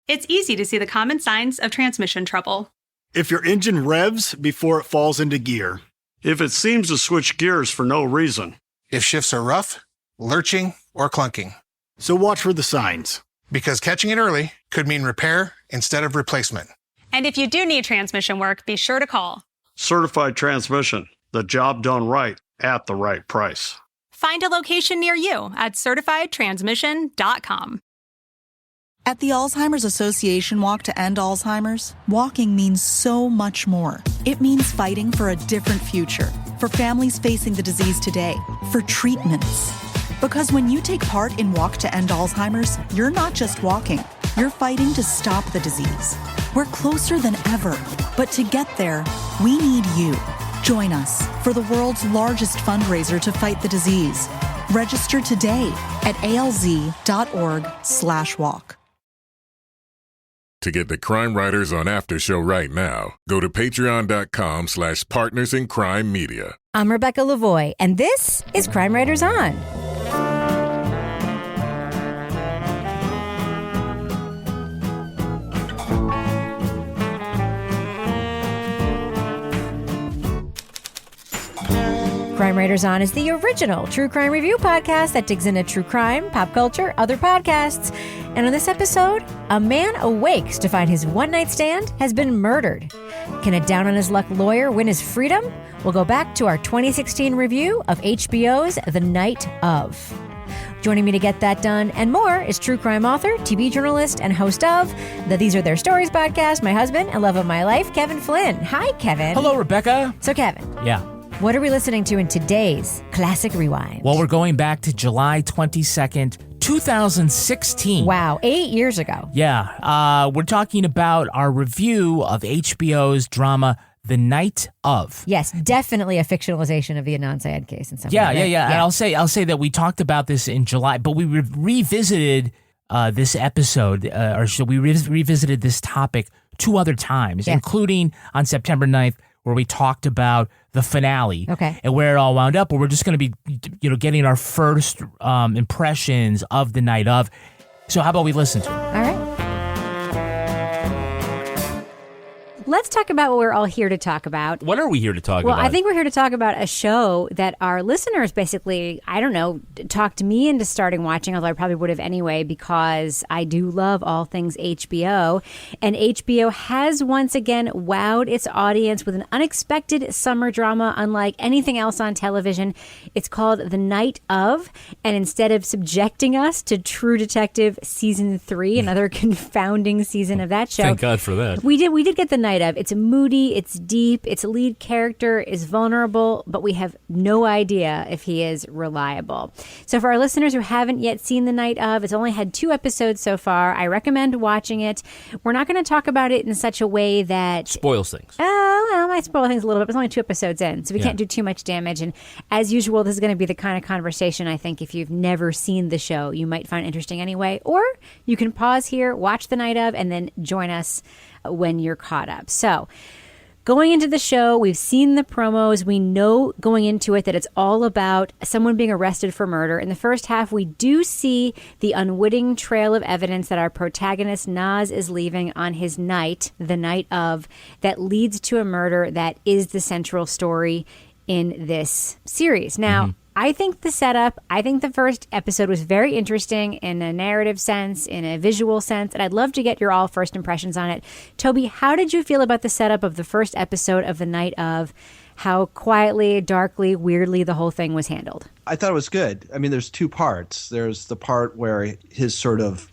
It's easy to see the common signs of transmission trouble. If your engine revs before it falls into gear. If it seems to switch gears for no reason. If shifts are rough, lurching, or clunking. So watch for the signs. Because catching it early could mean repair instead of replacement. And if you do need transmission work, be sure to call. Certified Transmission. The job done right at the right price. Find a location near you at certifiedtransmission.com. At the Alzheimer's Association Walk to End Alzheimer's, walking means so much more. It means fighting for a different future, for families facing the disease today, for treatments. Because when you take part in Walk to End Alzheimer's, you're not just walking, you're fighting to stop the disease. We're closer than ever, but to get there, we need you. Join us for the world's largest fundraiser to fight the disease. Register today at alz.org/walk. To get the Crime Writers on Aftershow right now, go to patreon.com/partners in crime media. I'm Rebecca Lavoie, and this is Crime Writers On. Crime Writers On is the original true crime review podcast that digs into true crime, pop culture, other podcasts. And on this episode, a man awakes to find his one-night stand has been murdered. Can a down-on-his-luck lawyer win his freedom? We'll go back to our 2016 review of HBO's The Night Of. Joining me to get that done and more is true crime author, TV journalist, and host of the These Are Their Stories podcast, my husband and love of my life, Kevin Flynn. Hi, Kevin. Hello, Rebecca. So, Kevin. Yeah. What are we listening to in today's Classic Rewind? Well, we're going back to July 22nd, 2016. Wow, 8 years ago. Yeah. We're talking about our review of HBO's drama, The Night Of. Yes, definitely a fictionalization of the Adnan Syed case in some way. Yeah. And I'll say that we talked about this in July, but we revisited this episode, we revisited this topic 2 other times, including on September 9th, where we talked about the finale and where it all wound up. But we're just going to be, getting our first impressions of The Night Of. So how about we listen to it? All right. Let's talk about what we're all here to talk about. What are we here to talk about? Well, I think we're here to talk about a show that our listeners basically, talked me into starting watching, although I probably would have anyway, because I do love all things HBO. And HBO has once again wowed its audience with an unexpected summer drama unlike anything else on television. It's called The Night Of. And instead of subjecting us to True Detective Season 3, another confounding season of that show. Thank God for that. We did get The Night Of. It's moody, it's deep, its lead character is vulnerable, but we have no idea if he is reliable. So for our listeners who haven't yet seen The Night Of, it's only had 2 episodes so far. I recommend watching it. We're not going to talk about it in such a way that spoils things. Well, I spoil things a little bit, but it's only 2 episodes in, so we can't do too much damage. And as usual, this is going to be the kind of conversation I think if you've never seen the show, you might find interesting anyway. Or you can pause here, watch The Night Of, and then join us when you're caught up. So going into the show, we've seen the promos. We know going into it that it's all about someone being arrested for murder. In the first half, we do see the unwitting trail of evidence that our protagonist Naz is leaving on his night, the night of, that leads to a murder that is the central story in this series. Now, I think the first episode was very interesting in a narrative sense, in a visual sense, and I'd love to get your all first impressions on it. Toby, how did you feel about the setup of the first episode of The Night Of? How quietly, darkly, weirdly the whole thing was handled? I thought it was good. I mean, there's 2 parts. There's the part where his sort of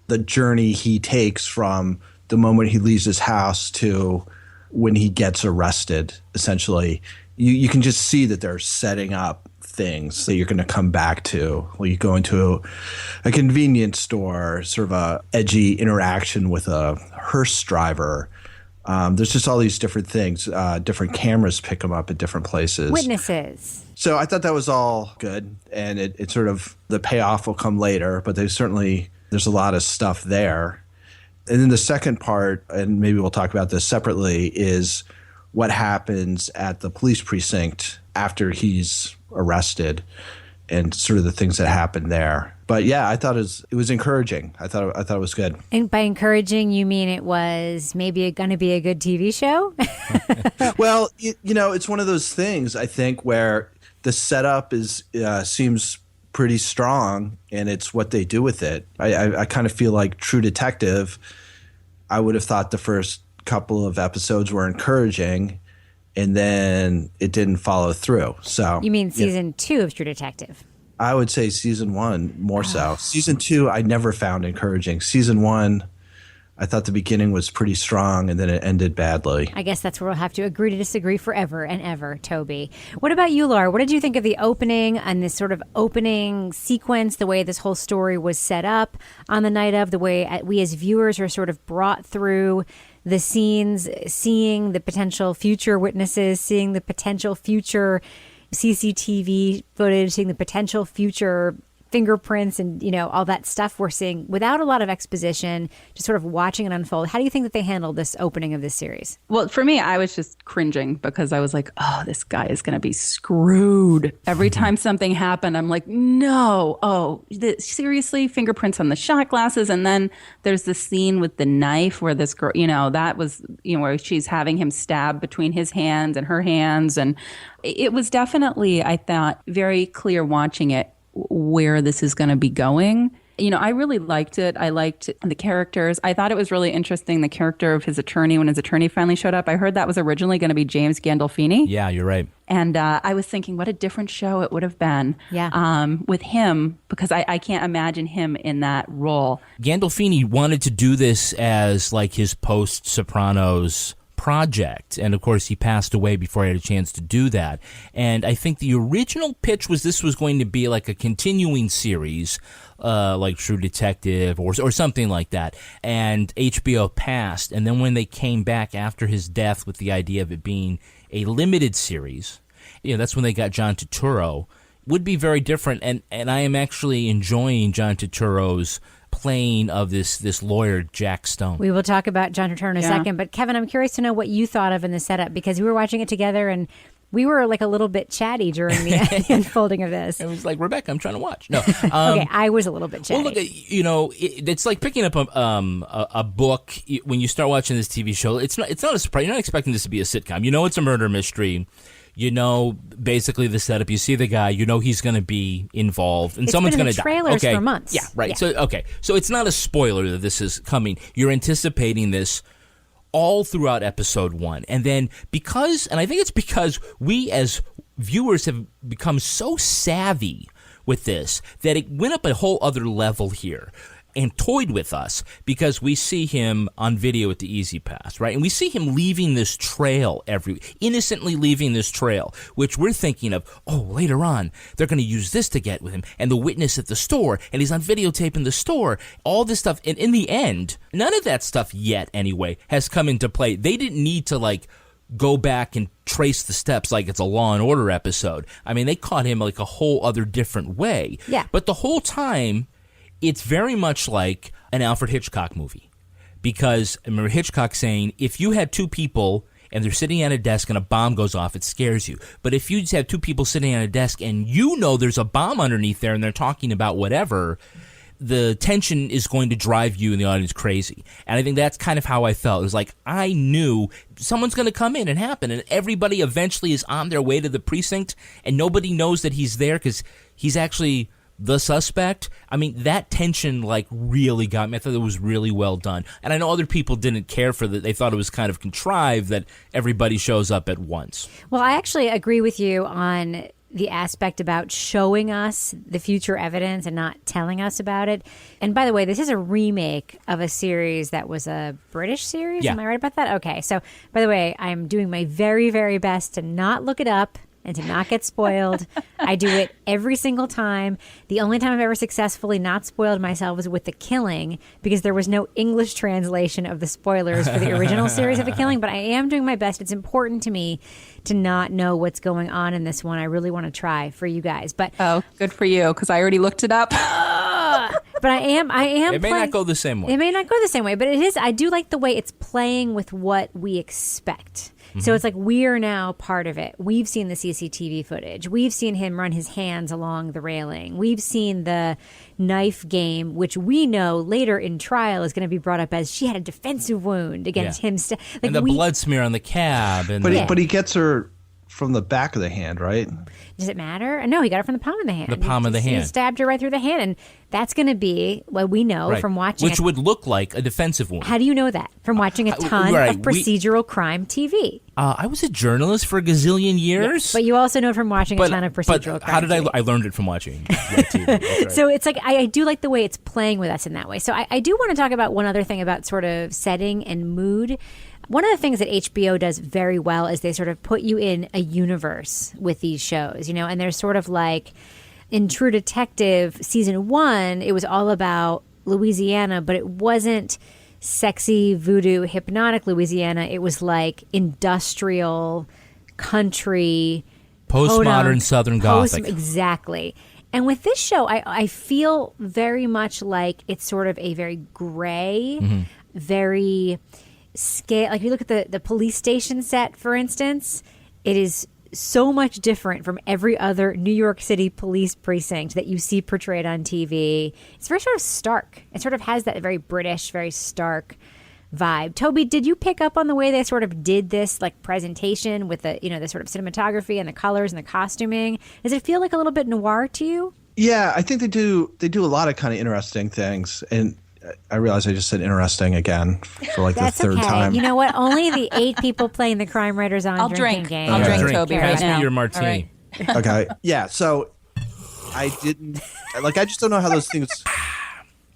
the journey he takes from the moment he leaves his house to when he gets arrested, essentially. You can just see that they're setting up things that you're going to come back to. Well, you go into a convenience store, sort of a edgy interaction with a hearse driver. There's just all these different things. Different cameras pick them up at different places. Witnesses. So I thought that was all good. And it sort of, the payoff will come later, but there's a lot of stuff there. And then the second part, and maybe we'll talk about this separately, is what happens at the police precinct after he's arrested and sort of the things that happen there. But yeah, I thought it was encouraging. I thought it was good. And by encouraging, you mean it was maybe going to be a good TV show? Well, it's one of those things, I think, where the setup seems pretty strong, and it's what they do with it. I kind of feel like True Detective, I would have thought the first couple of episodes were encouraging, and then it didn't follow through. So you mean season 2 of True Detective? I would say season 1 more so. Season 2, I never found encouraging. Season 1, I thought the beginning was pretty strong, and then it ended badly. I guess that's where we'll have to agree to disagree forever and ever, Toby. What about you, Laura? What did you think of the opening and this sort of opening sequence, the way this whole story was set up on the night of, the way we as viewers are sort of brought through the scenes, seeing the potential future witnesses, seeing the potential future CCTV footage, seeing the potential future fingerprints and, all that stuff we're seeing without a lot of exposition, just sort of watching it unfold. How do you think that they handled this opening of this series? Well, for me, I was just cringing because I was like, oh, this guy is going to be screwed. Every time something happened, I'm like, no. Oh, seriously? Fingerprints on the shot glasses. And then there's the scene with the knife where this girl, that was, where she's having him stab between his hands and her hands. And it was definitely, I thought, very clear watching it where this is going to be going. I really liked it. I liked the characters. I thought it was really interesting, the character of his attorney when his attorney finally showed up. I heard that was originally going to be James Gandolfini. Yeah, you're right. And I was thinking what a different show it would have been with him, because I can't imagine him in that role. Gandolfini wanted to do this as like his post-Sopranos project, and of course he passed away before I had a chance to do that. And I think the original pitch was this was going to be like a continuing series, like True Detective or something like that, and HBO passed. And then when they came back after his death with the idea of it being a limited series, that's when they got John Turturro. Would be very different, and I am actually enjoying John Turturro's playing of this lawyer, Jack Stone. We will talk about John Turturro in a second, but Kevin, I'm curious to know what you thought of in the setup, because we were watching it together and we were like a little bit chatty during the unfolding of this. It was like, Rebecca, I'm trying to watch. No, okay, I was a little bit chatty. Well, look, it's like picking up a book when you start watching this TV show. It's not a surprise. You're not expecting this to be a sitcom. It's a murder mystery. Basically the setup. You see the guy. He's going to be involved, and someone's going to die. Trailers for months. Yeah, right. Yeah. So it's not a spoiler that this is coming. You're anticipating this all throughout episode 1, and then I think it's because we as viewers have become so savvy with this that it went up a whole other level here and toyed with us, because we see him on video at the Easy Pass, right? And we see him leaving this trail innocently leaving this trail, which we're thinking of, later on, they're going to use this to get with him, and the witness at the store, and he's on videotape in the store, all this stuff. And in the end, none of that stuff yet, anyway, has come into play. They didn't need to, go back and trace the steps like it's a Law and Order episode. I mean, they caught him like a whole other different way. Yeah. But the whole time, it's very much like an Alfred Hitchcock movie, because I remember Hitchcock saying, if you had two people and they're sitting at a desk and a bomb goes off, it scares you. But if you just have two people sitting at a desk and there's a bomb underneath there and they're talking about whatever, the tension is going to drive you and the audience crazy. And I think that's kind of how I felt. It was like, I knew someone's going to come in and happen, and everybody eventually is on their way to the precinct, and nobody knows that he's there because he's actually the suspect. I mean, that tension really got me. I thought it was really well done. And I know other people didn't care for that. They thought it was kind of contrived that everybody shows up at once. Well, I actually agree with you on the aspect about showing us the future evidence and not telling us about it. And by the way, this is a remake of a series that was a British series. Yeah. Am I right about that? Okay. So, by the way, I'm doing my very, very best to not look it up and to not get spoiled. I do it every single time. The only time I've ever successfully not spoiled myself was with The Killing, because there was no English translation of the spoilers for the original series of The Killing, but I am doing my best. It's important to me to not know what's going on in this one. I really want to try for you guys. But oh, good for you, because I already looked it up. But I am. It may not go the same way. It may not go the same way, but it is. I do like the way it's playing with what we expect. So it's like we are now part of it. We've seen the CCTV footage. We've seen him run his hands along the railing. We've seen the knife game, which we know later in trial is going to be brought up as she had a defensive wound against him. And the blood smear on the cab. And but he gets her from the back of the hand, right? Does it matter? No, he got it from the palm of the hand. The palm of the hand. He stabbed her right through the hand, and that's going to be what we know from watching. Which would look like a defensive wound. How do you know that? From watching a ton of procedural crime TV. I was a journalist for a gazillion years. Yeah, but you also know from watching a ton of procedural crime how did TV. I learned it from watching TV. Right. So it's like, I do like the way it's playing with us in that way. So I do want to talk about one other thing about sort of setting and mood. One of the things that HBO does very well is they sort of put you in a universe with these shows, and there's sort of like in True Detective season 1, it was all about Louisiana, but it wasn't sexy, voodoo, hypnotic Louisiana. It was like industrial, country, postmodern Southern Gothic. Exactly. And with this show, I feel very much like it's sort of a very gray, very scale. Like if you look at the police station set, for instance, it is so much different from every other New York City police precinct that you see portrayed on TV. It's very sort of stark. It sort of has that very British, very stark vibe. Toby, did you pick up on the way they sort of did this like presentation with the the sort of cinematography and the colors and the costuming? Does it feel like a little bit noir to you? Yeah, I think they do a lot of kind of interesting things. And I realize I just said interesting again for like the third time. You know what? Only the 8 people playing the crime writers on drinking game. I'll drink, Toby, right now. Your martini. Right. Okay. Yeah. So I just don't know how those things.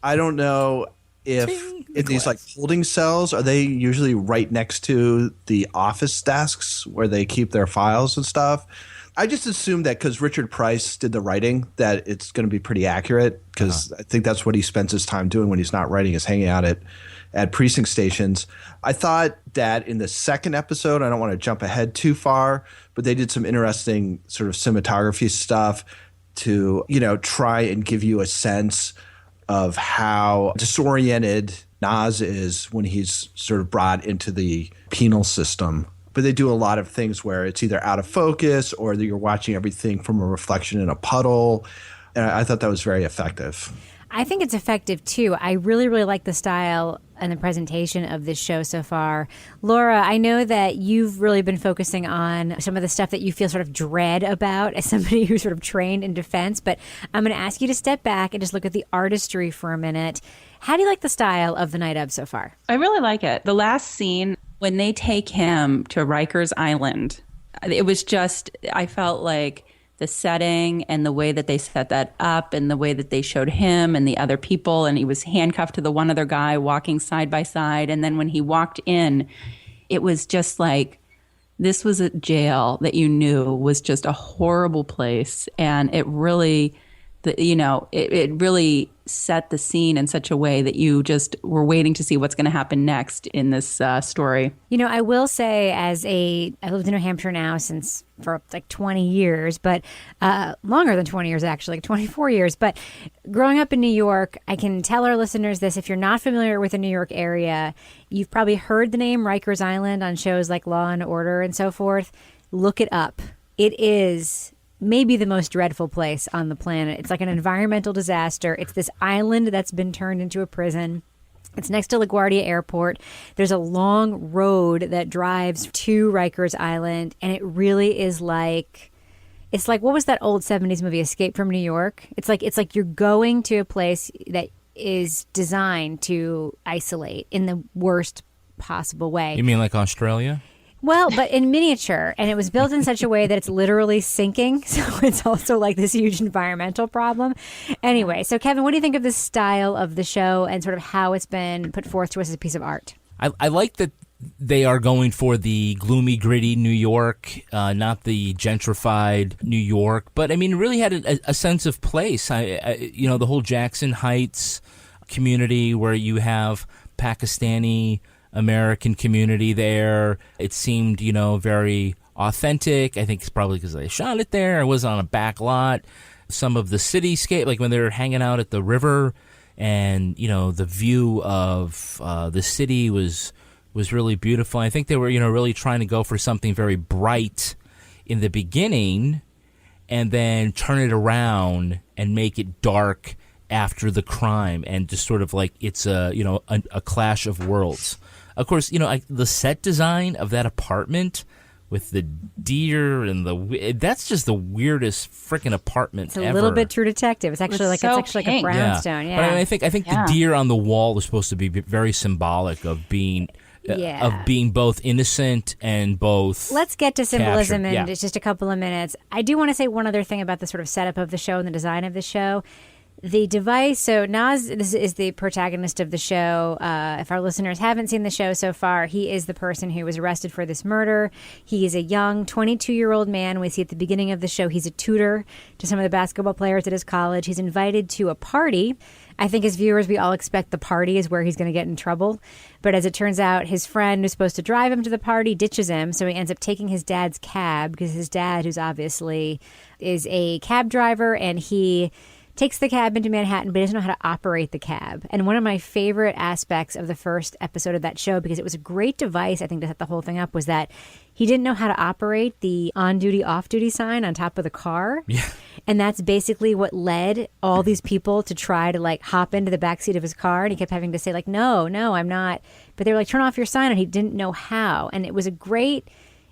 I don't know if in these like holding cells, are they usually right next to the office desks where they keep their files and stuff? I just assumed that because Richard Price did the writing that it's going to be pretty accurate because I think that's what he spends his time doing when he's not writing is hanging out at precinct stations. I thought that in the second episode, I don't want to jump ahead too far, but they did some interesting sort of cinematography stuff to, try and give you a sense of how disoriented Nas is when he's sort of brought into the penal system. But they do a lot of things where it's either out of focus or that you're watching everything from a reflection in a puddle. And I thought that was very effective. I think it's effective, too. I really, really like the style and the presentation of this show so far. Laura, I know that you've really been focusing on some of the stuff that you feel sort of dread about as somebody who's sort of trained in defense. But I'm going to ask you to step back and just look at the artistry for a minute. How do you like the style of The Night Of so far? I really like it. The last scene, when they take him to Rikers Island, it was just, I felt like the setting and the way that they set that up and the way that they showed him and the other people, and he was handcuffed to the one other guy walking side by side. And then when he walked in, it was just like, this was a jail that you knew was just a horrible place. And it really, it really set the scene in such a way that you just were waiting to see what's going to happen next in this story. I will say I lived in New Hampshire now for like 20 years, but longer than 20 years, actually, like 24 years. But growing up in New York, I can tell our listeners this. If you're not familiar with the New York area, you've probably heard the name Rikers Island on shows like Law and Order and so forth. Look it up. It is maybe the most dreadful place on the planet. It's like an environmental disaster. It's this island that's been turned into a prison. It's next to LaGuardia Airport. There's a long road that drives to Rikers Island, and it really is like, it's like, what was that old 70s movie, Escape from New York? It's like you're going to a place that is designed to isolate in the worst possible way. You mean like Australia? Well, but in miniature, and it was built in such a way that it's literally sinking, so it's also like this huge environmental problem. Anyway, so Kevin, what do you think of the style of the show and sort of how it's been put forth to us as a piece of art? I like that they are going for the gloomy, gritty New York, not the gentrified New York, but I mean, it really had a sense of place. The whole Jackson Heights community where you have Pakistani American community there. It seemed, very authentic. I think it's probably because they shot it there. It was on a back lot. Some of the cityscape, like when they were hanging out at the river and the view of the city was really beautiful. I think they were really trying to go for something very bright in the beginning, and then turn it around and make it dark after the crime, and just sort of like it's a clash of worlds. Of course, the set design of that apartment with the deer and that's just the weirdest freaking apartment It's a ever. little bit True Detective. It's actually like a brownstone. Yeah. But I think the deer on the wall was supposed to be very symbolic of being both innocent and both. Let's get to symbolism captured. in just a couple of minutes. I do want to say one other thing about the sort of setup of the show and the design of the show. The device, so Nas is the protagonist of the show. If our listeners haven't seen the show so far, he is the person who was arrested for this murder. He is a young 22-year-old man. We see at the beginning of the show he's a tutor to some of the basketball players at his college. He's invited to a party. I think as viewers, we all expect the party is where he's going to get in trouble. But as it turns out, his friend who's supposed to drive him to the party ditches him. So he ends up taking his dad's cab because his dad, who's obviously is a cab driver, and he takes the cab into Manhattan, but he doesn't know how to operate the cab. And one of my favorite aspects of the first episode of that show, because it was a great device, I think, to set the whole thing up, was that he didn't know how to operate the on-duty, off-duty sign on top of the car. Yeah. And that's basically what led all these people to try to, like, hop into the backseat of his car. And he kept having to say, like, no, I'm not. But they were like, turn off your sign. And he didn't know how. And it was a great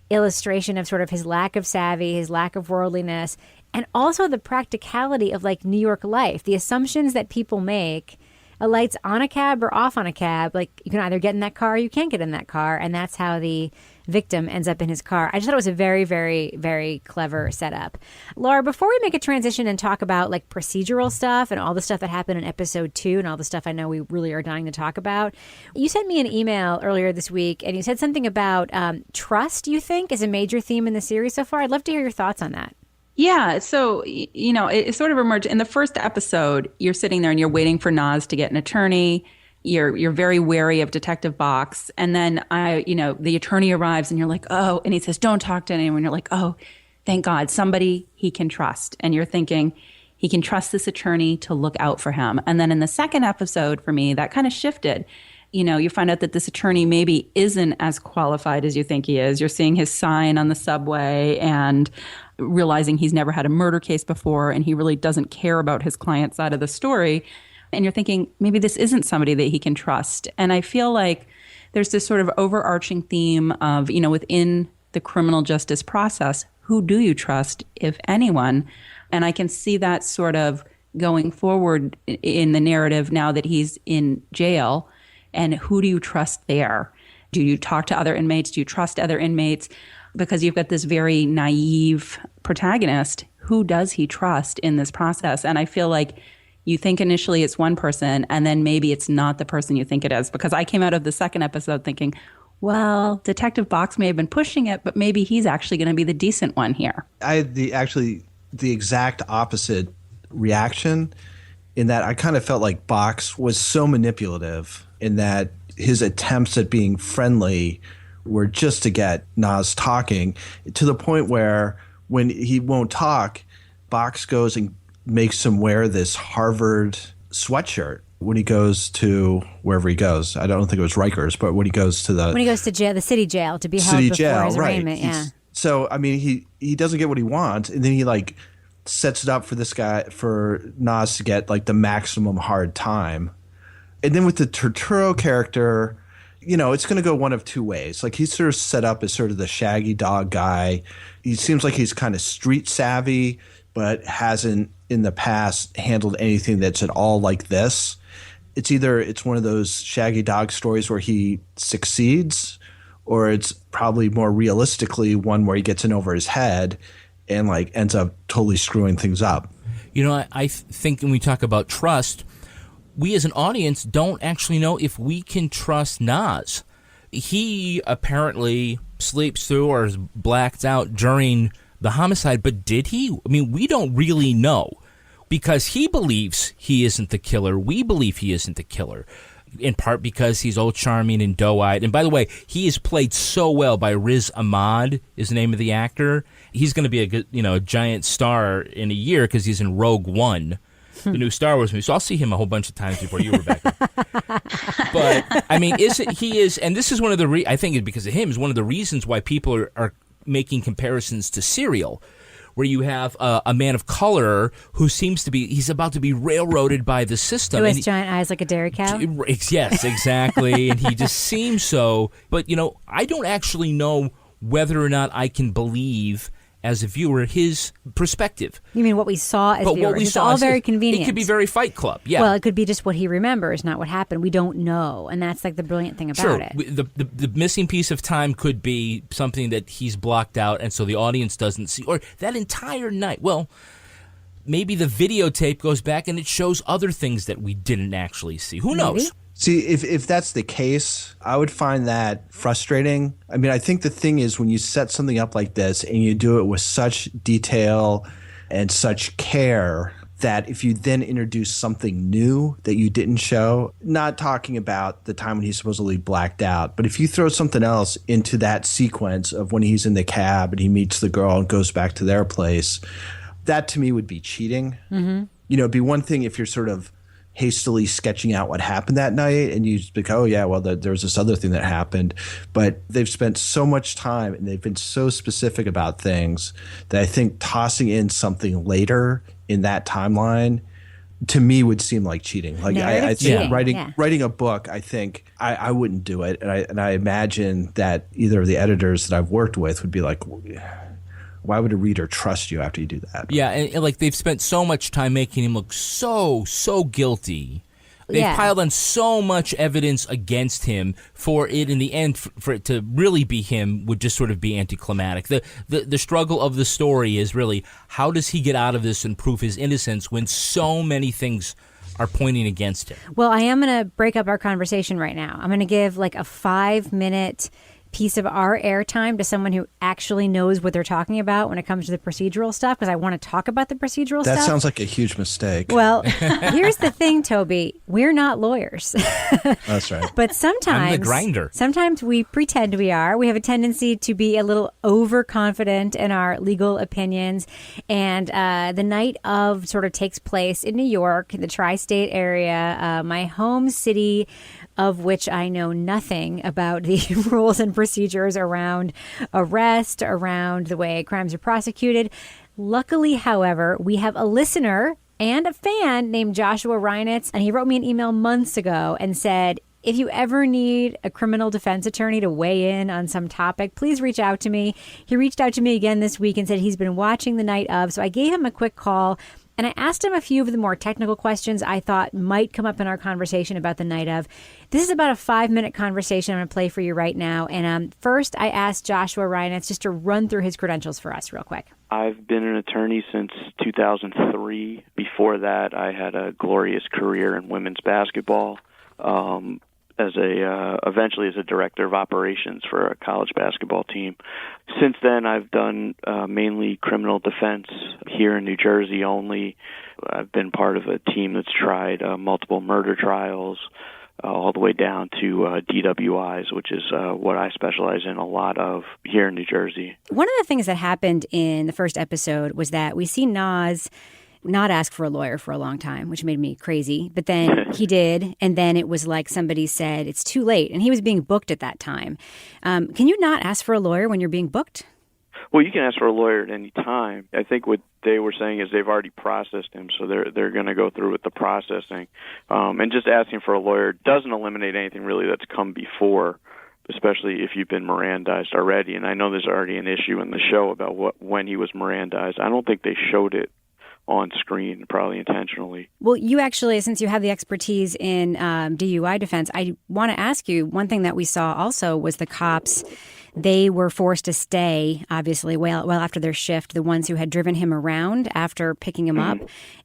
illustration of sort of his lack of savvy, his lack of worldliness, and also the practicality of like New York life, the assumptions that people make. A light's on a cab or off on a cab. Like you can either get in that car or you can't get in that car. And that's how the victim ends up in his car. I just thought it was a very, very, very clever setup. Laura, before we make a transition and talk about like procedural stuff and all the stuff that happened in episode 2 and all the stuff I know we really are dying to talk about, you sent me an email earlier this week and you said something about trust, you think, is a major theme in the series so far. I'd love to hear your thoughts on that. Yeah. So, it sort of emerged in the first episode. You're sitting there and you're waiting for Nas to get an attorney. You're very wary of Detective Box. And then the attorney arrives and you're like, oh, and he says, don't talk to anyone. You're like, oh, thank God, somebody he can trust. And you're thinking he can trust this attorney to look out for him. And then in the second episode for me, that kind of shifted. You find out that this attorney maybe isn't as qualified as you think he is. You're seeing his sign on the subway and realizing he's never had a murder case before and he really doesn't care about his client's side of the story. And you're thinking, maybe this isn't somebody that he can trust. And I feel like there's this sort of overarching theme of, within the criminal justice process, who do you trust, if anyone? And I can see that sort of going forward in the narrative now that he's in jail. And who do you trust there? Do you talk to other inmates? Do you trust other inmates? Because you've got this very naive protagonist. Who does he trust in this process? And I feel like you think initially it's one person, and then maybe it's not the person you think it is. Because I came out of the second episode thinking, well, Detective Box may have been pushing it, but maybe he's actually going to be the decent one here. I had the exact opposite reaction in that I kind of felt like Box was so manipulative in that his attempts at being friendly were just to get Nas talking, to the point where when he won't talk, Box goes and makes him wear this Harvard sweatshirt when he goes to wherever he goes. I don't think it was Rikers, but when he goes to jail, the city jail, to be held before his arraignment. Yeah. So, I mean, he doesn't get what he wants, and then he like sets it up for this guy, for Nas to get like the maximum hard time. And then with the Turturro character, it's going to go one of two ways. Like he's sort of set up as sort of the shaggy dog guy. He seems like he's kind of street savvy, but hasn't in the past handled anything that's at all like this. It's one of those shaggy dog stories where he succeeds, or it's probably more realistically one where he gets in over his head and like ends up totally screwing things up. I think when we talk about trust, we as an audience don't actually know if we can trust Nas. He apparently sleeps through or is blacked out during the homicide, but did he? I mean, we don't really know because he believes he isn't the killer. We believe he isn't the killer, in part because he's old, charming, and doe-eyed. And by the way, he is played so well by Riz Ahmed, is the name of the actor. He's going to be a giant star in a year because he's in Rogue One. the new Star Wars movie. So I'll see him a whole bunch of times before you, Rebecca. But I mean, he is, and this is one of the I think because of him is one of the reasons why people are making comparisons to Serial, where you have a man of color who seems to be, he's about to be railroaded by the system. Who has giant eyes like a dairy cow? Yes, exactly. And he just seems so. But, I don't actually know whether or not I can believe, as a viewer, his perspective. You mean what we saw as viewers? It's all very convenient. It could be very Fight Club, yeah. Well, it could be just what he remembers, not what happened. We don't know, and that's like the brilliant thing about it. The missing piece of time could be something that he's blocked out, and so the audience doesn't see. Or that entire night, well, maybe the videotape goes back and it shows other things that we didn't actually see. Who knows? See, if that's the case, I would find that frustrating. I mean, I think the thing is when you set something up like this and you do it with such detail and such care that if you then introduce something new that you didn't show, not talking about the time when he's supposedly blacked out, but if you throw something else into that sequence of when he's in the cab and he meets the girl and goes back to their place, that to me would be cheating. Mm-hmm. It'd be one thing if you're sort of hastily sketching out what happened that night and you just think, oh yeah, well there was this other thing that happened, but they've spent so much time and they've been so specific about things that I think tossing in something later in that timeline to me would seem like cheating. Like I think writing a book, I think I wouldn't do it, and I imagine that either of the editors that I've worked with would be like, why would a reader trust you after you do that? Yeah, and like they've spent so much time making him look so guilty. They've piled on so much evidence against him for it in the end, for it to really be him would just sort of be anticlimactic. The struggle of the story is really, how does he get out of this and prove his innocence when so many things are pointing against him? Well, I am going to break up our conversation right now. I'm going to give like a 5-minute piece of our airtime to someone who actually knows what they're talking about when it comes to the procedural stuff, because I want to talk about the procedural stuff. That sounds like a huge mistake. Well, here's the thing, Toby. We're not lawyers. That's right. But sometimes, I'm the grinder. Sometimes we pretend we are. We have a tendency to be a little overconfident in our legal opinions. And the night of sort of takes place in New York, the tri-state area, my home city, of which I know nothing about the rules and procedures around arrest, around the way crimes are prosecuted. Luckily, however, we have a listener and a fan named Joshua Reinitz, and he wrote me an email months ago and said, if you ever need a criminal defense attorney to weigh in on some topic, please reach out to me. He reached out to me again this week and said he's been watching the night of, so I gave him a quick call. And I asked him a few of the more technical questions I thought might come up in our conversation about the night of. This is about a 5-minute conversation I'm going to play for you right now. And first, I asked Joshua Reinitz just to run through his credentials for us real quick. I've been an attorney since 2003. Before that, I had a glorious career in women's basketball. Eventually as a director of operations for a college basketball team. Since then, I've done mainly criminal defense here in New Jersey only. I've been part of a team that's tried multiple murder trials, all the way down to DWIs, which is what I specialize in a lot of here in New Jersey. One of the things that happened in the first episode was that we see Nas not ask for a lawyer for a long time, which made me crazy. But then he did, and then it was like somebody said, it's too late, and he was being booked at that time. Can you not ask for a lawyer when you're being booked? Well, you can ask for a lawyer at any time. I think what they were saying is they've already processed him, so they're going to go through with the processing. And just asking for a lawyer doesn't eliminate anything really that's come before, especially if you've been Mirandized already. And I know there's already an issue in the show about when he was Mirandized. I don't think they showed it on screen, probably intentionally. Well, you actually, since you have the expertise in DUI defense, I want to ask you, one thing that we saw also was the cops. They were forced to stay, obviously, well after their shift, the ones who had driven him around after picking him up.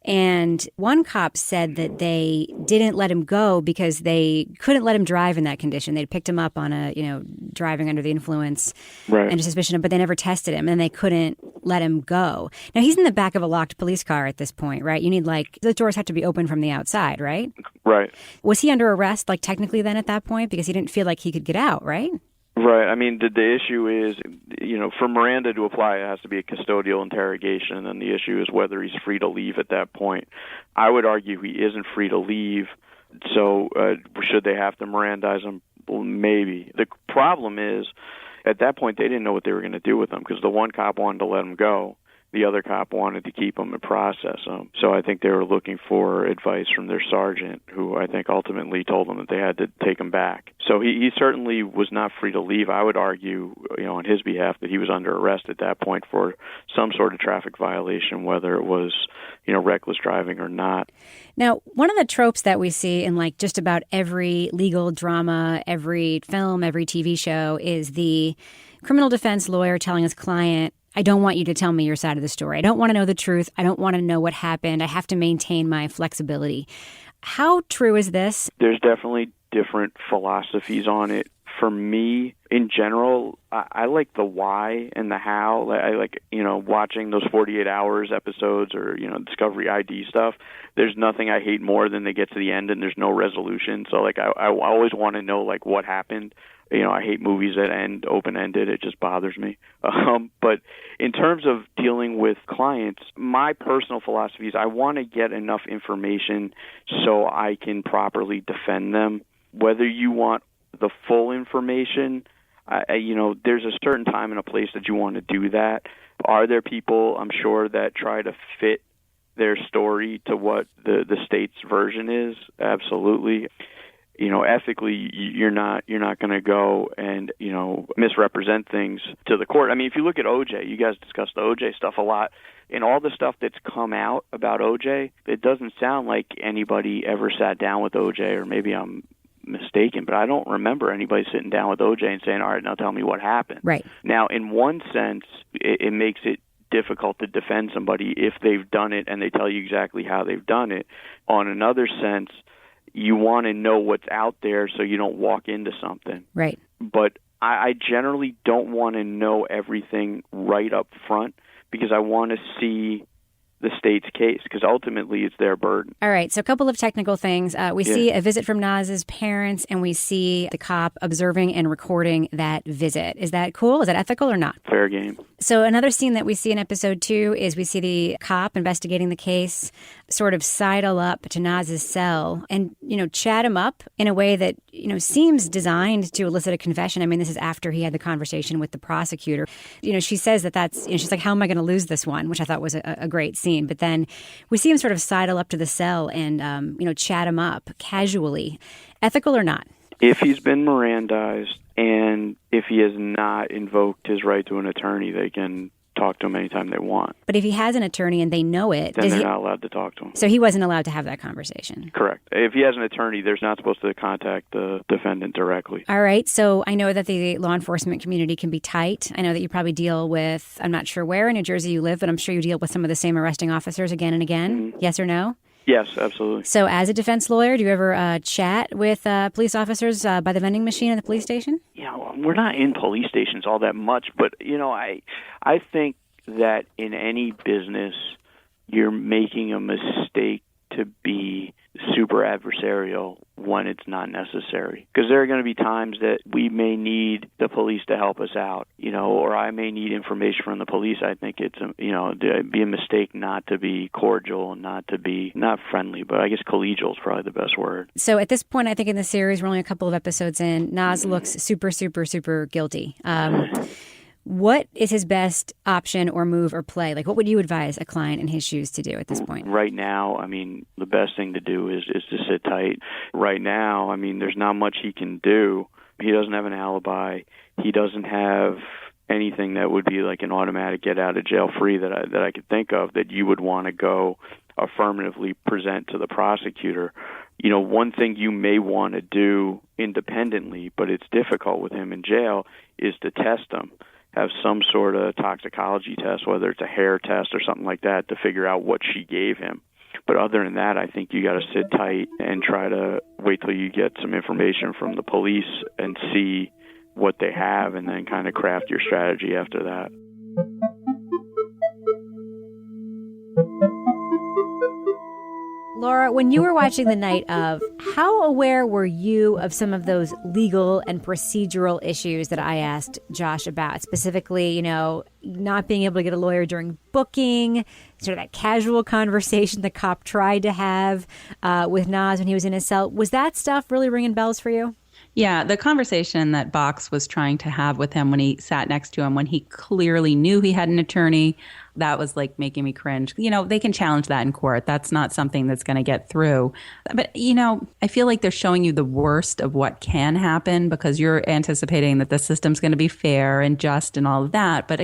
And one cop said that they didn't let him go because they couldn't let him drive in that condition. They'd picked him up on driving under the influence and a suspicion, but they never tested him, and they couldn't let him go. Now, he's in the back of a locked police car at this point, right? You need, the doors have to be open from the outside, right? Right. Was he under arrest, technically then at that point? Because he didn't feel like he could get out, right? Right. I mean, the issue is for Miranda to apply, it has to be a custodial interrogation, and then the issue is whether he's free to leave at that point. I would argue he isn't free to leave, so should they have to Mirandize him? Well, maybe. The problem is, at that point, they didn't know what they were going to do with him because the one cop wanted to let him go. The other cop wanted to keep him and process him. So I think they were looking for advice from their sergeant, who I think ultimately told them that they had to take him back. So he certainly was not free to leave. I would argue, on his behalf, that he was under arrest at that point for some sort of traffic violation, whether it was, reckless driving or not. Now, one of the tropes that we see in like just about every legal drama, every film, every TV show is the criminal defense lawyer telling his client, I don't want you to tell me your side of the story. I don't want to know the truth. I don't want to know what happened. I have to maintain my flexibility. How true is this? There's definitely different philosophies on it. For me, in general, I like the why and the how. I like, watching those 48 Hours episodes or, Discovery ID stuff. There's nothing I hate more than they get to the end and there's no resolution. So, I always want to know, what happened. I hate movies that end open-ended. It just bothers me. But in terms of dealing with clients, my personal philosophy is I want to get enough information so I can properly defend them. Whether you want the full information, there's a certain time and a place that you want to do that. Are there people, I'm sure, that try to fit their story to what the state's version is? Absolutely. Ethically, you're not going to go and, misrepresent things to the court. I mean, if you look at OJ, you guys discussed the OJ stuff a lot. And all the stuff that's come out about OJ, it doesn't sound like anybody ever sat down with OJ, or maybe I'm mistaken, but I don't remember anybody sitting down with OJ and saying, all right, now tell me what happened. Right. Now, in one sense, it makes it difficult to defend somebody if they've done it and they tell you exactly how they've done it. On another sense, you want to know what's out there so you don't walk into something. Right. But I generally don't want to know everything right up front because I want to see the state's case, because ultimately it's their burden. All right, so a couple of technical things. We see a visit from Naz's parents, and we see the cop observing and recording that visit. Is that cool? Is that ethical or not? Fair game. So another scene that we see in episode 2 is we see the cop investigating the case sort of sidle up to Naz's cell and, chat him up in a way that, seems designed to elicit a confession. I mean, this is after he had the conversation with the prosecutor. She says that's, she's like, how am I going to lose this one? Which I thought was a great scene. But then we see him sort of sidle up to the cell and, chat him up casually. Ethical or not? If he's been Mirandized and if he has not invoked his right to an attorney, they can talk to him anytime they want. But if he has an attorney and they know it, then they're not allowed to talk to him. So he wasn't allowed to have that conversation. Correct. If he has an attorney, they're not supposed to contact the defendant directly. All right. So I know that the law enforcement community can be tight. I know that you probably deal with, I'm not sure where in New Jersey you live, but I'm sure you deal with some of the same arresting officers again and again. Mm-hmm. Yes or no? Yes, absolutely. So as a defense lawyer, do you ever chat with police officers by the vending machine in the police station? We're not in police stations all that much, but, I think that in any business, you're making a mistake to be super adversarial when it's not necessary. Because there are going to be times that we may need the police to help us out, or I may need information from the police. I think it's, it'd be a mistake not to be cordial and not to be, not friendly, but I guess collegial is probably the best word. So at this point, I think in the series, we're only a couple of episodes in, Naz looks super, super, super guilty. What is his best option or move or play? Like, what would you advise a client in his shoes to do at this point? Right now, the best thing to do is to sit tight. Right now, there's not much he can do. He doesn't have an alibi. He doesn't have anything that would be like an automatic get out of jail free that I could think of that you would want to go affirmatively present to the prosecutor. One thing you may want to do independently, but it's difficult with him in jail, is to test him. Have some sort of toxicology test, whether it's a hair test or something like that, to figure out what she gave him. But other than that, I think you got to sit tight and try to wait till you get some information from the police and see what they have, and then kind of craft your strategy after that. Laura, Laura, when you were watching the night of, how aware were you of some of those legal and procedural issues that I asked Josh about? Specifically, not being able to get a lawyer during booking, sort of that casual conversation the cop tried to have with Nas when he was in his cell. Was that stuff really ringing bells for you? Yeah, the conversation that Box was trying to have with him when he sat next to him, when he clearly knew he had an attorney, that was like making me cringe. They can challenge that in court. That's not something that's going to get through. But, I feel like they're showing you the worst of what can happen because you're anticipating that the system's going to be fair and just and all of that. But,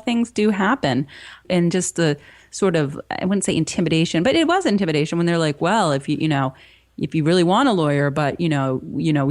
things do happen. And just the sort of, I wouldn't say intimidation, but it was intimidation when they're like, well, if you really want a lawyer, but, you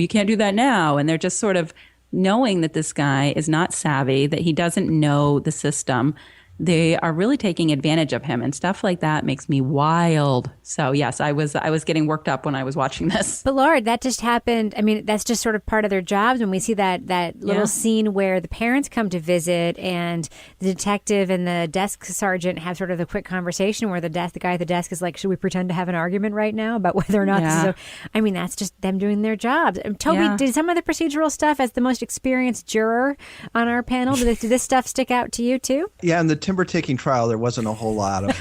can't do that now. And they're just sort of knowing that this guy is not savvy, that he doesn't know the system. They are really taking advantage of him, and stuff like that makes me wild. So yes, I was getting worked up when I was watching this. But Laura, that just happened. I mean, that's just sort of part of their jobs. When we see that little scene where the parents come to visit, and the detective and the desk sergeant have sort of the quick conversation where the guy at the desk is like, "Should we pretend to have an argument right now about whether or not this is?" I mean, that's just them doing their jobs. Toby, did some of the procedural stuff, as the most experienced juror on our panel, did this stuff stick out to you too? Yeah, in the timber taking trial, there wasn't a whole lot of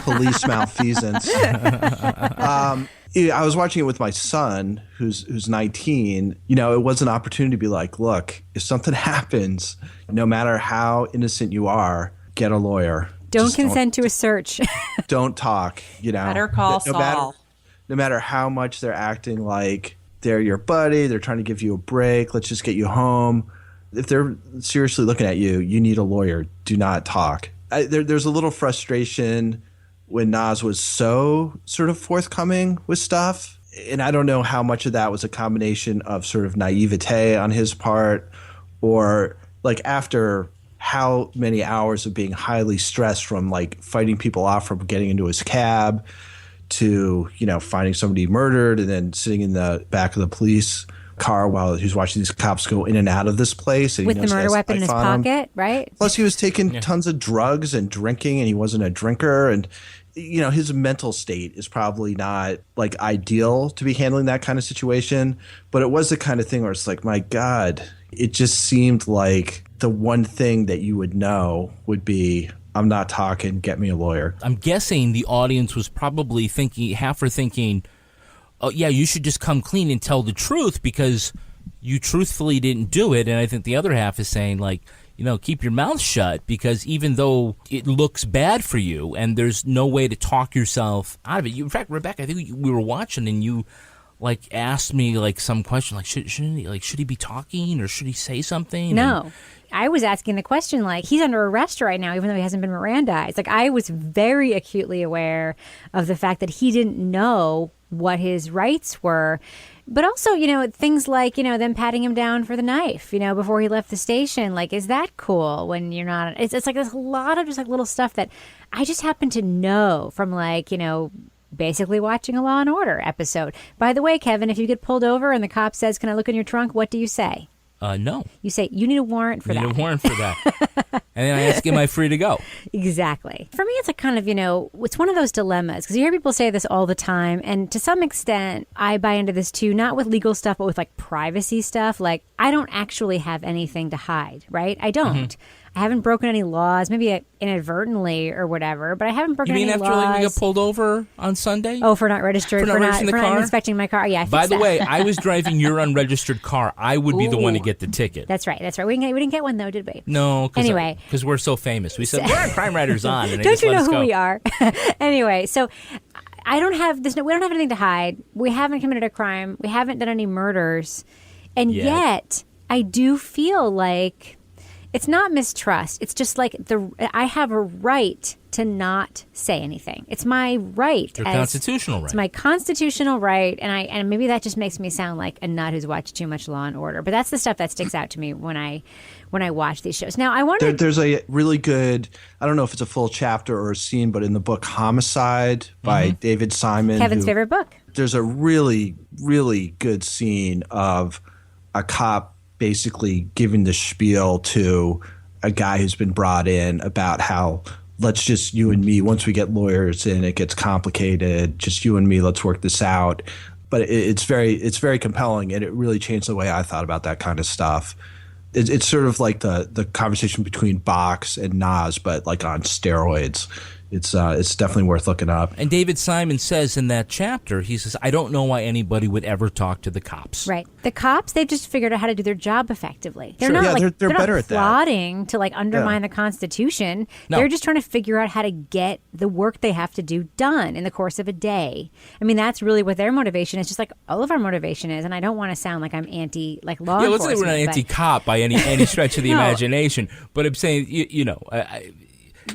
police malfeasance. I was watching it with my son, who's 19. It was an opportunity to be like, look, if something happens, no matter how innocent you are, get a lawyer. Don't consent to a search. Don't talk. Better call Saul. No matter how much they're acting like they're your buddy, they're trying to give you a break. Let's just get you home. If they're seriously looking at you, you need a lawyer. Do not talk. There's a little frustration when Nas was so sort of forthcoming with stuff. And I don't know how much of that was a combination of sort of naivete on his part, or like after how many hours of being highly stressed from like fighting people off from getting into his cab to, finding somebody murdered and then sitting in the back of the police car while he was watching these cops go in and out of this place. And with the murder weapon in his pocket, right? Plus he was taking tons of drugs and drinking, and he wasn't a drinker. And, his mental state is probably not like ideal to be handling that kind of situation. But it was the kind of thing where it's like, my God, it just seemed like the one thing that you would know would be, I'm not talking, get me a lawyer. I'm guessing the audience was probably thinking, oh, yeah, you should just come clean and tell the truth because you truthfully didn't do it. And I think the other half is saying, like, keep your mouth shut because even though it looks bad for you and there's no way to talk yourself out of it. In fact, Rebecca, I think we were watching and you, like, asked me, like, some question, like, should he be talking or should he say something? No. I was asking the question, like, he's under arrest right now, even though he hasn't been Mirandized. Like, I was very acutely aware of the fact that he didn't know what his rights were. But also, things like, them patting him down for the knife, before he left the station. Like, is that cool when you're not? It's like there's a lot of just like little stuff that I just happen to know from like, basically watching a Law and Order episode. By the way, Kevin, if you get pulled over and the cop says, "Can I look in your trunk?" What do you say? No. You say, you need a warrant for that. You need a warrant for that. And then I ask, am I free to go? Exactly. For me, it's a kind of, it's one of those dilemmas because you hear people say this all the time. And to some extent, I buy into this too, not with legal stuff, but with like privacy stuff. Like, I don't actually have anything to hide, right? I don't. Mm-hmm. I haven't broken any laws, maybe inadvertently or whatever, but I haven't broken any laws. You mean after you got pulled over on Sunday? Oh, for not registered, for not inspecting my car? Yeah. By the way, I was driving your unregistered car. I would be the one to get the ticket. That's right. We didn't get one though, did we? No. Anyway. Because we're so famous. We said, we're on Crime Writers On. And don't you know who we are? Anyway, so I don't have this. We don't have anything to hide. We haven't committed a crime. We haven't done any murders. And yet I do feel like it's not mistrust. It's just like I have a right to not say anything. It's my right. Your constitutional right. It's my constitutional right, and maybe that just makes me sound like a nut who's watched too much Law and Order. But that's the stuff that sticks out to me when I watch these shows. Now, I wonder. There's a really good. I don't know if it's a full chapter or a scene, but in the book Homicide by David Simon, Kevin's favorite book. There's a really, really good scene of a cop basically giving the spiel to a guy who's been brought in about how let's just you and me. Once we get lawyers in, it gets complicated. Just you and me. Let's work this out. But it's very compelling, and it really changed the way I thought about that kind of stuff. It's sort of like the conversation between Box and Nas, but like on steroids. It's definitely worth looking up. And David Simon says in that chapter, he says, I don't know why anybody would ever talk to the cops. Right. The cops, they've just figured out how to do their job effectively. They're Sure. not Yeah, they're better not at that. plotting to like undermine the Constitution. No. They're just trying to figure out how to get the work they have to do done in the course of a day. I mean, that's really what their motivation is, just like all of our motivation is. And I don't want to sound like I'm anti like law Yeah, let's enforcement. say we're not anti-cop by any stretch of the imagination. But I'm saying,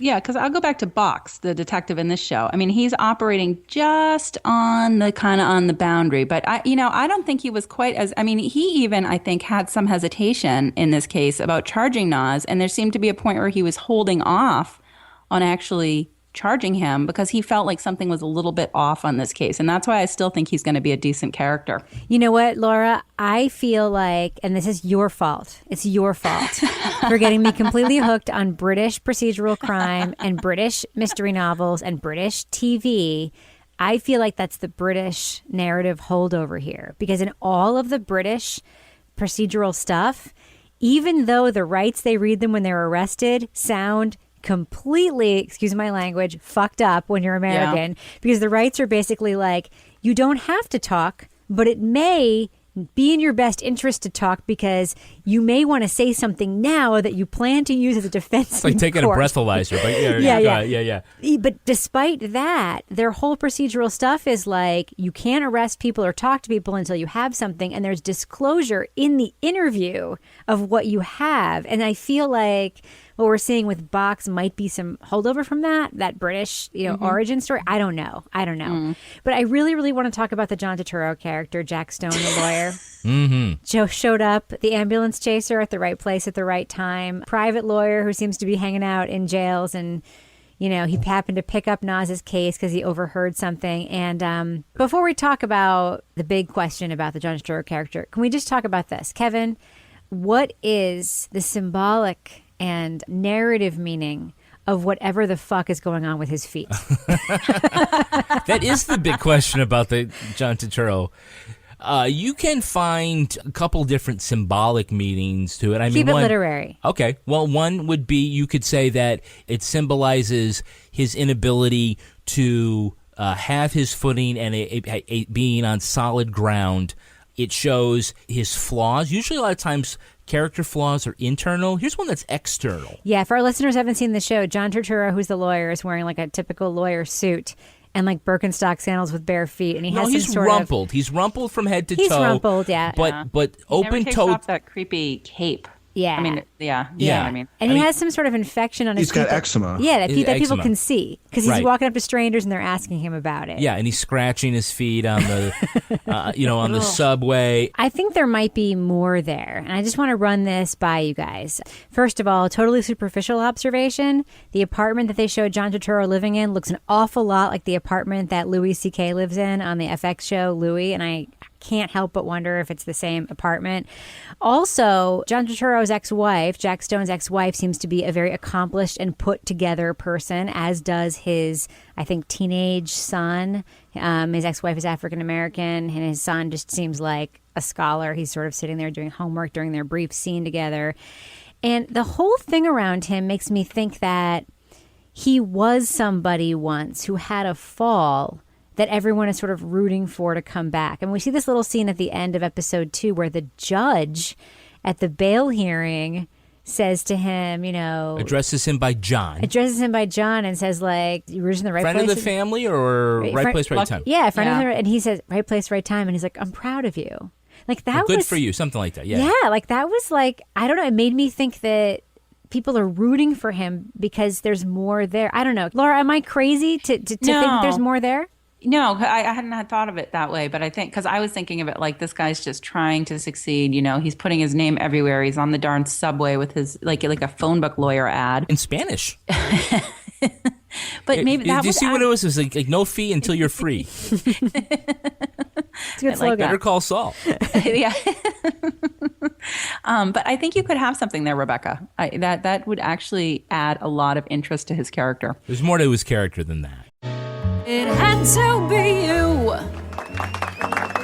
Yeah, because I'll go back to Box, the detective in this show. I mean, he's operating just on the boundary, but I don't think he was quite as. I mean, he even I think had some hesitation in this case about charging Nas, and there seemed to be a point where he was holding off on actually charging him because he felt like something was a little bit off on this case, and that's why I still think he's going to be a decent character. You know what, Laura? I feel like, and this is your fault. It's your fault for getting me completely hooked on British procedural crime and British mystery novels and British TV. I feel like that's the British narrative holdover here, because in all of the British procedural stuff, even though the rights they read them when they're arrested sound completely, excuse my language, fucked up when you're American, because the rights are basically like, you don't have to talk, but it may be in your best interest to talk because you may want to say something now that you plan to use as a defense. it's like taking court. a breathalyzer. But yeah. But despite that, their whole procedural stuff is like, you can't arrest people or talk to people until you have something, and there's disclosure in the interview of what you have. And I feel like what we're seeing with Box might be some holdover from that British, origin story. I don't know. But I really, really want to talk about the John Turturro character, Jack Stone, the lawyer. Joe showed up, the ambulance chaser at the right place at the right time, private lawyer who seems to be hanging out in jails, and he happened to pick up Nas's case because he overheard something. And before we talk about the big question about the John Turturro character, can we just talk about this? Kevin, what is the symbolic and narrative meaning of whatever the fuck is going on with his feet? That is the big question about the John Turturro. You can find a couple different symbolic meanings to it. Keep it literary. Okay. Well, one would be, you could say that it symbolizes his inability to have his footing and being on solid ground. It shows his flaws. Usually a lot of times character flaws are internal. Here's one that's external. Yeah, for our listeners who haven't seen the show, John Turturro, who's the lawyer, is wearing like a typical lawyer suit and like Birkenstock sandals with bare feet, and he's rumpled. He's rumpled from head to toe. He's rumpled, yeah. But open takes toed. off that creepy cape. Yeah. I mean, Yeah. You know what I mean? And he has some sort of infection on his feet. He's got eczema. Yeah, that people Eczema. can see because he's Right. walking up to strangers and they're asking him about it. Yeah, and he's scratching his feet on the, on the subway. I think there might be more there, and I just want to run this by you guys. First of all, totally superficial observation. The apartment that they showed John Turturro living in looks an awful lot like the apartment that Louis C.K. lives in on the FX show Louis, and I can't help but wonder if it's the same apartment. Also, John Turturro's ex-wife, Jack Stone's ex-wife, seems to be a very accomplished and put-together person, as does his, I think, teenage son. His ex-wife is African-American, and his son just seems like a scholar. He's sort of sitting there doing homework during their brief scene together. And the whole thing around him makes me think that he was somebody once who had a fall that everyone is sort of rooting for to come back. And we see this little scene at the end of episode 2 where the judge at the bail hearing says to him, Addresses him by John. And says, like, you were just in the right Friend place. of the family or right place, right time? Yeah, friend of the, and he says, right place, right time. And he's like, I'm proud of you. Like, that Good was for you, something like that, yeah. Yeah, like, that was like, I don't know, it made me think that people are rooting for him because there's more there. I don't know. Laura, am I crazy to think that there's more there? No, I hadn't had thought of it that way, but I think because I was thinking of it like this guy's just trying to succeed. He's putting his name everywhere. He's on the darn subway with his like a phone book lawyer ad in Spanish. But maybe that do you see what it was? It was like no fee until you're free. It's a good slogan. Better call Saul. Yeah. But I think you could have something there, Rebecca. That would actually add a lot of interest to his character. There's more to his character than that. It had to be you.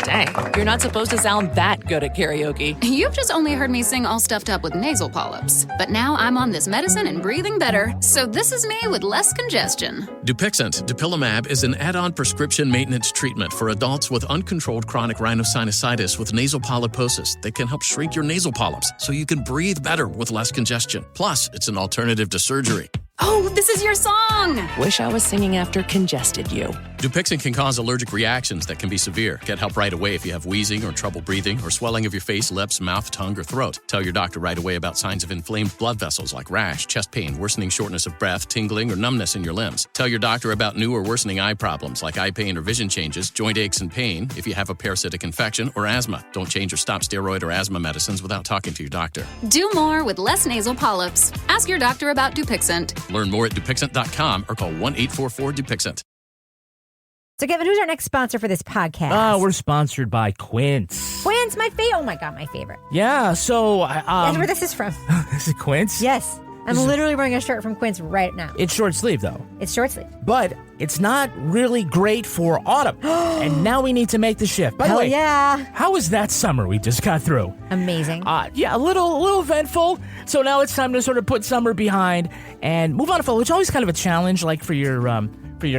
Dang, you're not supposed to sound that good at karaoke. You've just only heard me sing all stuffed up with nasal polyps. But now I'm on this medicine and breathing better. So this is me with less congestion. Dupixent, dupilumab, is an add-on prescription maintenance treatment for adults with uncontrolled chronic rhinosinusitis with nasal polyposis that can help shrink your nasal polyps so you can breathe better with less congestion. Plus, it's an alternative to surgery. Oh, this is your song! Wish I was singing after congested you. Dupixent can cause allergic reactions that can be severe. Get help right away if you have wheezing or trouble breathing or swelling of your face, lips, mouth, tongue, or throat. Tell your doctor right away about signs of inflamed blood vessels like rash, chest pain, worsening shortness of breath, tingling, or numbness in your limbs. Tell your doctor about new or worsening eye problems like eye pain or vision changes, joint aches and pain, if you have a parasitic infection or asthma. Don't change or stop steroid or asthma medicines without talking to your doctor. Do more with less nasal polyps. Ask your doctor about Dupixent. Learn more at Dupixent.com or call 1-844-DUPIXENT. So, Kevin, who's our next sponsor for this podcast? We're sponsored by Quince. Quince, my favorite. Oh, my God, my favorite. Yeah, so... That's where this is from. Is it Quince? Yes. I'm literally wearing a shirt from Quince right now. It's short sleeve, though. It's short sleeve. But it's not really great for autumn. And now we need to make the shift. By the way, yeah. How was that summer we just got through? Amazing. Yeah, a little eventful. So now it's time to sort of put summer behind and move on to fall, which is always kind of a challenge, like for your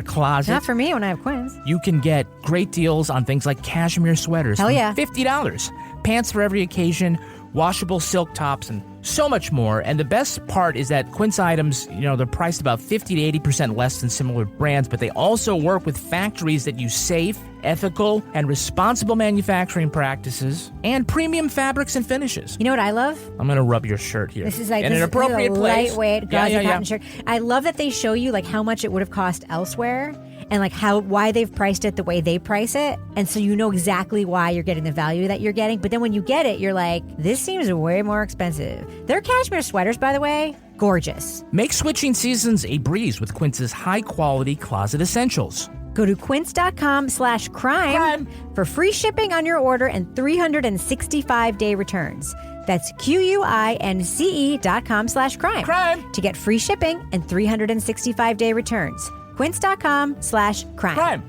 closet. Not for me when I have Quince. You can get great deals on things like cashmere sweaters. Hell yeah. $50. Pants for every occasion, washable silk tops, and so much more. And the best part is that Quince items, they're priced about 50 to 80% less than similar brands, but they also work with factories that use safe, ethical, and responsible manufacturing practices and premium fabrics and finishes. You know what I love? I'm going to rub your shirt here. This is like in an appropriate a place. Lightweight, gauzy cotton shirt. I love that they show you like how much it would have cost elsewhere and like why they've priced it the way they price it. And so you know exactly why you're getting the value that you're getting. But then when you get it, you're like, this seems way more expensive. Their cashmere sweaters, by the way, gorgeous. Make switching seasons a breeze with Quince's high-quality closet essentials. Go to quince.com/crime for free shipping on your order and 365-day returns. That's QUINCE.com/crime to get free shipping and 365-day returns. Quince.com/crime.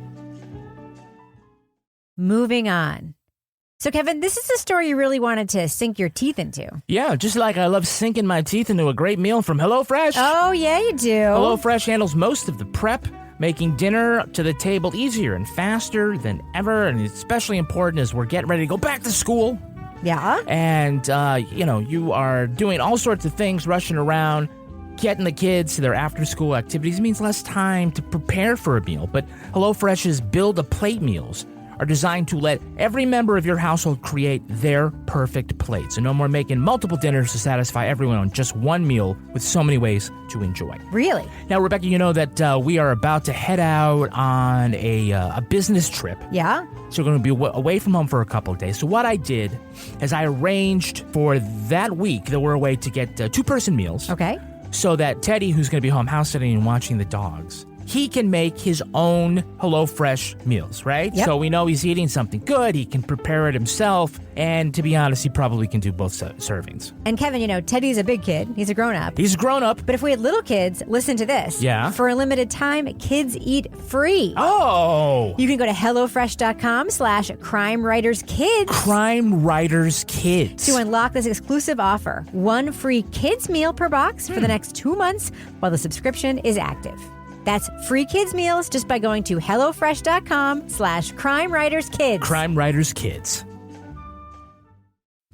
Moving on. So, Kevin, this is a story you really wanted to sink your teeth into. Yeah, just like I love sinking my teeth into a great meal from HelloFresh. Oh, yeah, you do. HelloFresh handles most of the prep, making dinner to the table easier and faster than ever. And it's especially important as we're getting ready to go back to school. Yeah. And, you are doing all sorts of things, rushing around, getting the kids to their after-school activities. It means less time to prepare for a meal. But HelloFresh's Build-A-Plate meals are designed to let every member of your household create their perfect plate. So no more making multiple dinners to satisfy everyone on just one meal with so many ways to enjoy. Really? Now, Rebecca, you know that we are about to head out on a business trip. Yeah? So we're going to be away from home for a couple of days. So what I did is I arranged for that week that we're away to get two-person meals. Okay. So that Teddy, who's going to be home house sitting and watching the dogs, he can make his own HelloFresh meals, right? Yep. So we know he's eating something good. He can prepare it himself. And to be honest, he probably can do both servings. And Kevin, Teddy's a big kid. He's a grown-up. He's a grown-up. But if we had little kids, listen to this. Yeah? For a limited time, kids eat free. Oh! You can go to HelloFresh.com/CrimeWritersKids. CrimeWritersKids. To unlock this exclusive offer. 1 free kids meal per box for the next 2 months while the subscription is active. That's free kids meals just by going to HelloFresh.com/CrimeWritersKids. CrimeWritersKids.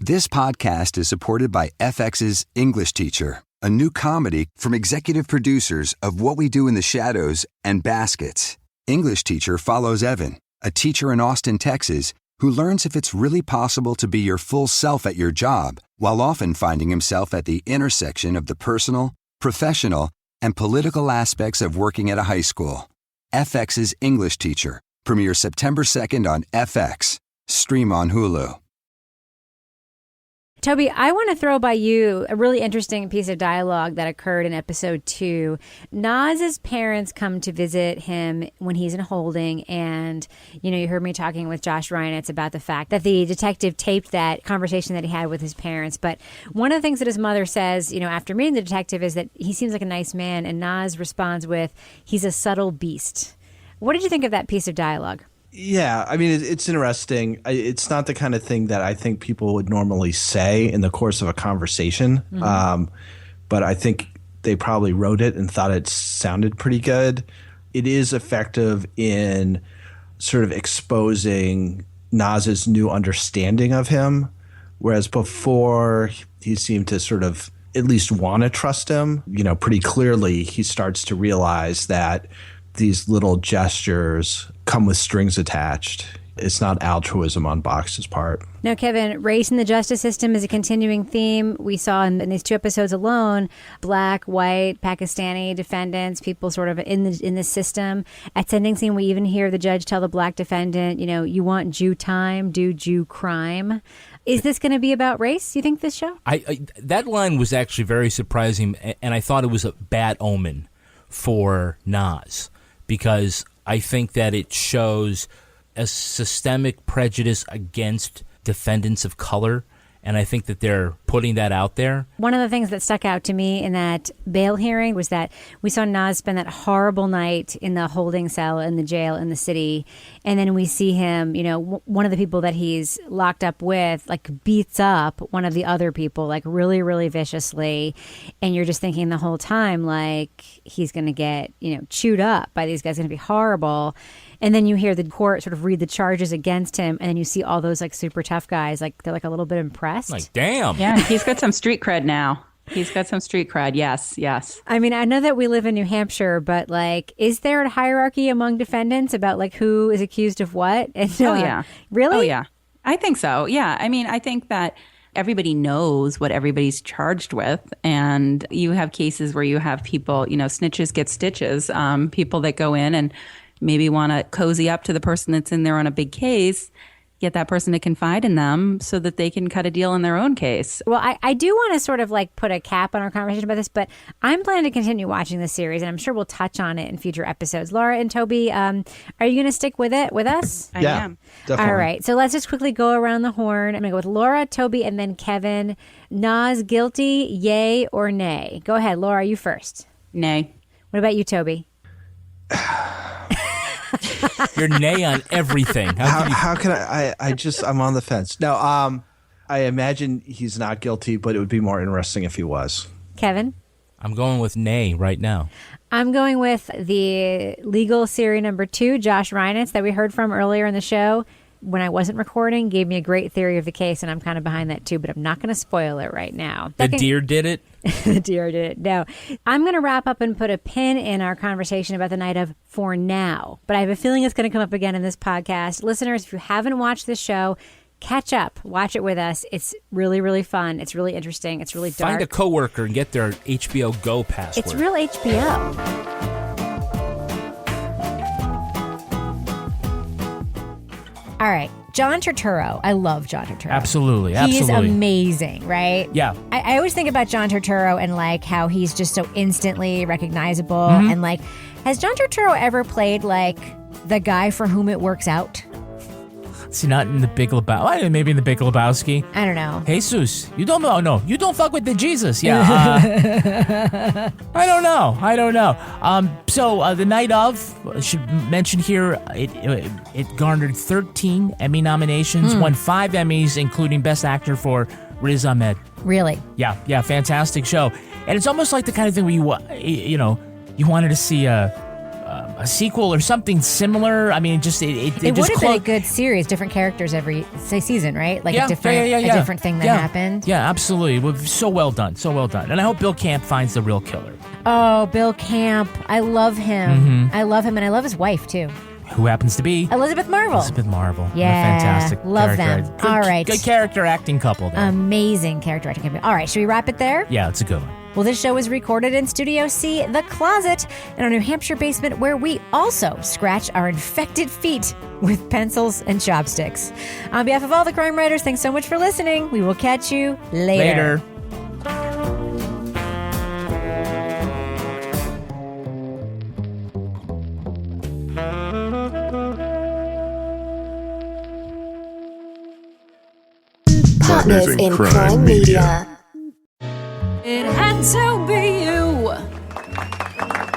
This podcast is supported by FX's English Teacher, a new comedy from executive producers of What We Do in the Shadows and Baskets. English Teacher follows Evan, a teacher in Austin, Texas, who learns if it's really possible to be your full self at your job while often finding himself at the intersection of the personal, professional, and political aspects of working at a high school. FX's English Teacher premieres September 2nd on FX. Stream on Hulu. Toby, I want to throw by you a really interesting piece of dialogue that occurred in episode 2. Naz's parents come to visit him when he's in holding, and, you heard me talking with Josh Reinitz about the fact that the detective taped that conversation that he had with his parents. But one of the things that his mother says, after meeting the detective is that he seems like a nice man, and Naz responds with, he's a subtle beast. What did you think of that piece of dialogue? Yeah, I mean, it's interesting. It's not the kind of thing that I think people would normally say in the course of a conversation. Mm-hmm. But I think they probably wrote it and thought it sounded pretty good. It is effective in sort of exposing Naz's new understanding of him, whereas before he seemed to sort of at least want to trust him. Pretty clearly he starts to realize that these little gestures come with strings attached. It's not altruism on Box's part. Now, Kevin, race in the justice system is a continuing theme. We saw in these 2 episodes alone, black, white, Pakistani defendants, people sort of in the system. At sentencing, we even hear the judge tell the black defendant, you want Jew time, do Jew crime. Is this going to be about race, you think, this show? That line was actually very surprising, and I thought it was a bad omen for Naz, because I think that it shows a systemic prejudice against defendants of color, and I think that they're putting that out there. One of the things that stuck out to me in that bail hearing was that we saw Naz spend that horrible night in the holding cell in the jail in the city, and then we see him, one of the people that he's locked up with, beats up one of the other people, really, really viciously, and you're just thinking the whole time, he's going to get, chewed up by these guys, going to be horrible. And then you hear the court sort of read the charges against him, and then you see all those super tough guys, they're a little bit impressed. Damn. Yeah, he's got some street cred now. He's got some street cred. Yes. I mean, I know that we live in New Hampshire, but is there a hierarchy among defendants about who is accused of what? And, yeah. Really? Oh, yeah. I think so. Yeah. I mean, I think that everybody knows what everybody's charged with. And you have cases where you have people, snitches get stitches, people that go in and maybe want to cozy up to the person that's in there on a big case, get that person to confide in them so that they can cut a deal in their own case. Well, I do want to sort of put a cap on our conversation about this, but I'm planning to continue watching this series, and I'm sure we'll touch on it in future episodes. Laura and Toby, are you going to stick with it with us? I am. Definitely. All right, so let's just quickly go around the horn. I'm going to go with Laura, Toby, and then Kevin. Naz, guilty, yay or nay? Go ahead, Laura, you first. Nay. What about you, Toby? You're nay on everything. How can I'm on the fence. No, I imagine he's not guilty, but it would be more interesting if he was. Kevin? I'm going with nay right now. I'm going with the legal theory number 2, Josh Reinitz, that we heard from earlier in the show. When I wasn't recording, gave me a great theory of the case, and I'm kind of behind that too, but I'm not going to spoil it right now. The deer did it? The deer did it. No. I'm going to wrap up and put a pin in our conversation about the night of for now, but I have a feeling it's going to come up again in this podcast. Listeners, if you haven't watched this show, catch up. Watch it with us. It's really, really fun. It's really interesting. It's really dark. Find a coworker and get their HBO Go password. It's real HBO. All right. John Turturro. I love John Turturro. Absolutely. He's amazing, right? Yeah. I always think about John Turturro and how he's just so instantly recognizable. And has John Turturro ever played the guy for whom it works out? See, not in the Big Lebowski. Maybe in the Big Lebowski. I don't know. Jesus, you don't know. No, you don't fuck with the Jesus. Yeah. I don't know. So the night of, I should mention here, it garnered 13 Emmy nominations, won 5 Emmys, including Best Actor for Riz Ahmed. Really? Yeah, fantastic show. And it's almost like the kind of thing where you wanted to see a sequel or something similar. I mean, it would have been a good series, different characters every season, right? A different thing that happened. Yeah, absolutely. So well done. And I hope Bill Camp finds the real killer. Oh, Bill Camp. I love him. I love him, and I love his wife, too. Who happens to be? Elizabeth Marvel. Yeah. Fantastic Love character. them. All right. Good character acting couple there. Amazing character acting couple. All right, should we wrap it there? Yeah, it's a good one. Well, this show is recorded in Studio C, The Closet, in our New Hampshire basement, where we also scratch our infected feet with pencils and chopsticks. On behalf of all the crime writers, thanks so much for listening. We will catch you later. Partners in Crime Media. It had to be you.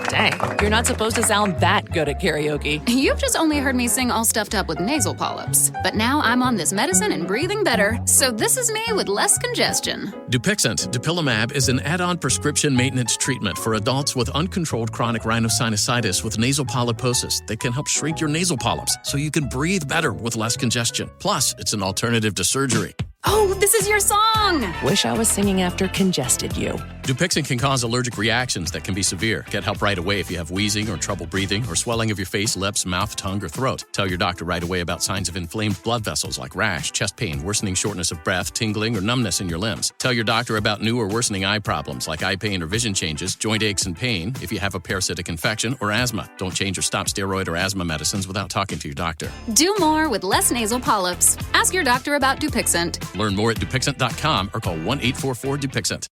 Dang, you're not supposed to sound that good at karaoke. You've just only heard me sing all stuffed up with nasal polyps. But now I'm on this medicine and breathing better, so this is me with less congestion. Dupixent, dupilumab, is an add-on prescription maintenance treatment for adults with uncontrolled chronic rhinosinusitis with nasal polyposis that can help shrink your nasal polyps so you can breathe better with less congestion. Plus, it's an alternative to surgery. Oh, this is your song! Wish I was singing after Congested You. Dupixent can cause allergic reactions that can be severe. Get help right away if you have wheezing or trouble breathing or swelling of your face, lips, mouth, tongue, or throat. Tell your doctor right away about signs of inflamed blood vessels like rash, chest pain, worsening shortness of breath, tingling, or numbness in your limbs. Tell your doctor about new or worsening eye problems like eye pain or vision changes, joint aches and pain if you have a parasitic infection or asthma. Don't change or stop steroid or asthma medicines without talking to your doctor. Do more with less nasal polyps. Ask your doctor about Dupixent. Learn more at Dupixent.com or call 1-844-DUPIXENT.